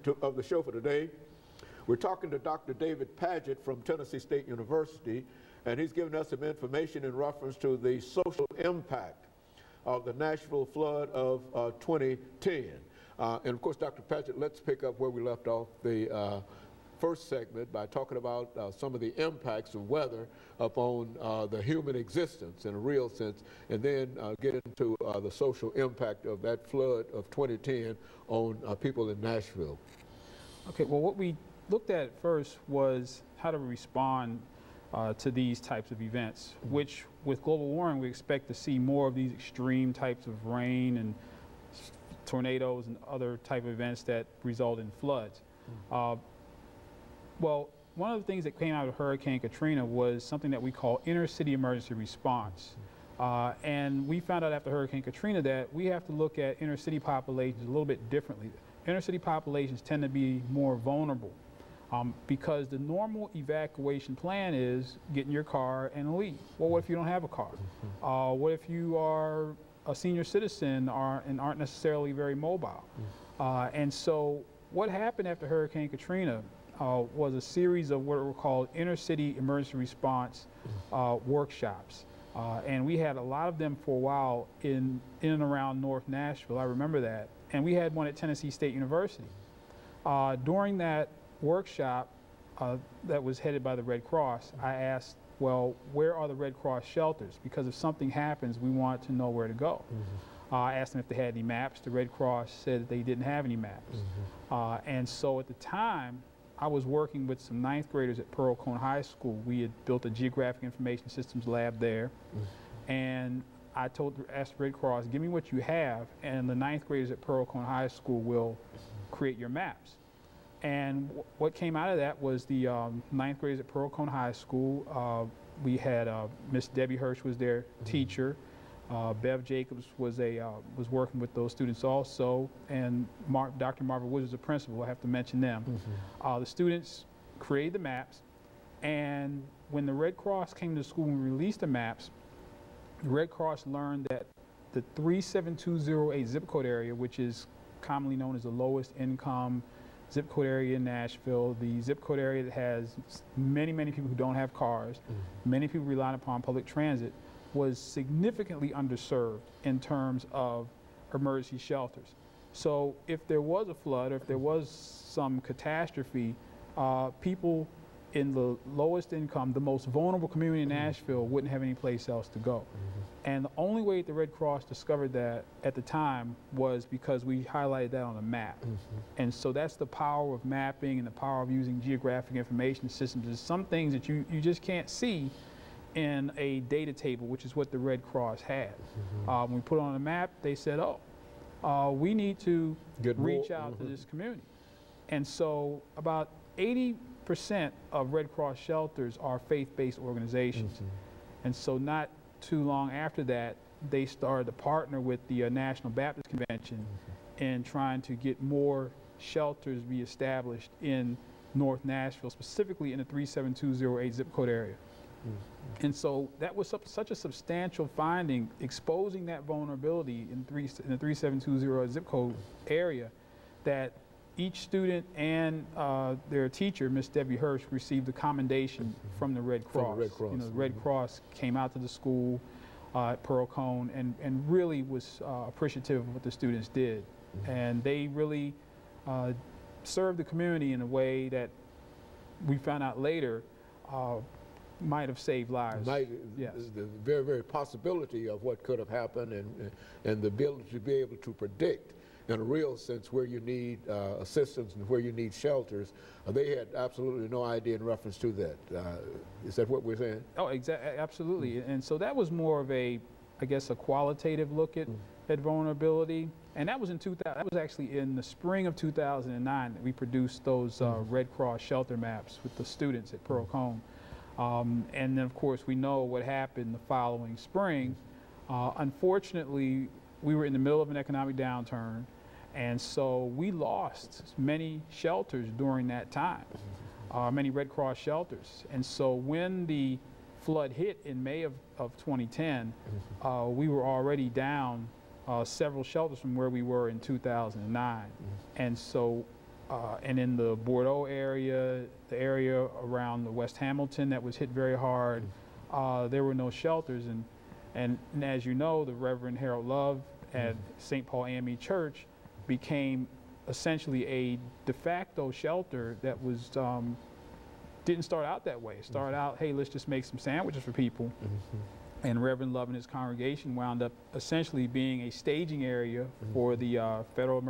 of the show for today. We're talking to Dr. DPadgett from Tennessee State University, and he's giving us some information in reference to the social impact of the Nashville flood of 2010. And of course, Dr. Padgett, let's pick up where we left off the first segment by talking about some of the impacts of weather upon the human existence in a real sense, and then get into the social impact of that flood of 2010 on people in Nashville. Okay, well, what we looked at first was how to respond to these types of events, which with global warming we expect to see more of these extreme types of rain and tornadoes and other type of events that result in floods. Well, one of the things that came out of Hurricane Katrina was something that we call inner city emergency response. And we found out after Hurricane Katrina that we have to look at inner city populations a little bit differently. Inner city populations tend to be more vulnerable because the normal evacuation plan is get in your car and leave. Well, what if you don't have a car? What if you are a senior citizen and aren't necessarily very mobile? And so what happened after Hurricane Katrina was a series of what were called inner city emergency response workshops. And we had a lot of them for a while in and around North Nashville. I remember that. And we had one at Tennessee State University. During that workshop that was headed by the Red Cross, I asked, well, where are the Red Cross shelters? Because if something happens, we want to know where to go. I asked them if they had any maps. The Red Cross said that they didn't have any maps. And so at the time, I was working with some 9th graders at Pearl Cone High School. We had built a geographic information systems lab there. And I asked the Red Cross, give me what you have, and the 9th graders at Pearl Cone High School will create your maps. And what came out of that was the 9th graders at Pearl Cone High School. We had Miss Debbie Hirsch was their teacher. Bev Jacobs was working with those students also, and Dr. Marva Woods was the principal. I have to mention them. The students created the maps, and when the Red Cross came to school and released the maps, the Red Cross learned that the 37208 zip code area, which is commonly known as the lowest income zip code area in Nashville, the zip code area that has many, many people who don't have cars, many people relying upon public transit, was significantly underserved in terms of emergency shelters. So if there was a flood or if there was some catastrophe, people in the lowest income, the most vulnerable community in Nashville wouldn't have any place else to go. And the only way the Red Cross discovered that at the time was because we highlighted that on a map. And so that's the power of mapping and the power of using geographic information systems. There's some things that you just can't see in a data table, which is what the Red Cross had. When we put it on a map, they said, oh, we need to reach out to this community. And so about 80% of Red Cross shelters are faith-based organizations. And so not too long after that, they started to partner with the National Baptist Convention in trying to get more shelters be established in North Nashville, specifically in the 37208 zip code area. And so that was such a substantial finding, exposing that vulnerability in the 3720 zip code area, that each student and their teacher, Miss Debbie Hirsch, received a commendation from the Red Cross. You know, the Red Cross came out to the school at Pearl Cone and really was appreciative of what the students did. And they really served the community in a way that we found out later might have saved lives. Yes. The very, very possibility of what could have happened, and the ability to be able to predict in a real sense where you need assistance and where you need shelters. They had absolutely no idea in reference to that. Is that what we're saying? Oh, absolutely. And so that was more of a, I guess, a qualitative look at vulnerability. And that was in 2000. That was actually in the spring of 2009 that we produced those Red Cross shelter maps with the students at Pearl Cone. And then, of course, we know what happened the following spring. Unfortunately, we were in the middle of an economic downturn, and so we lost many shelters during that time, many Red Cross shelters. And so when the flood hit in May of 2010, we were already down several shelters from where we were in 2009. And so and in the Bordeaux area, the area around the West Hamilton that was hit very hard, there were no shelters. And as you know, the Reverend Harold Love at St. Paul AME Church became essentially a de facto shelter that was didn't start out that way. It started out, hey, let's just make some sandwiches for people. And Reverend Love and his congregation wound up essentially being a staging area for the federal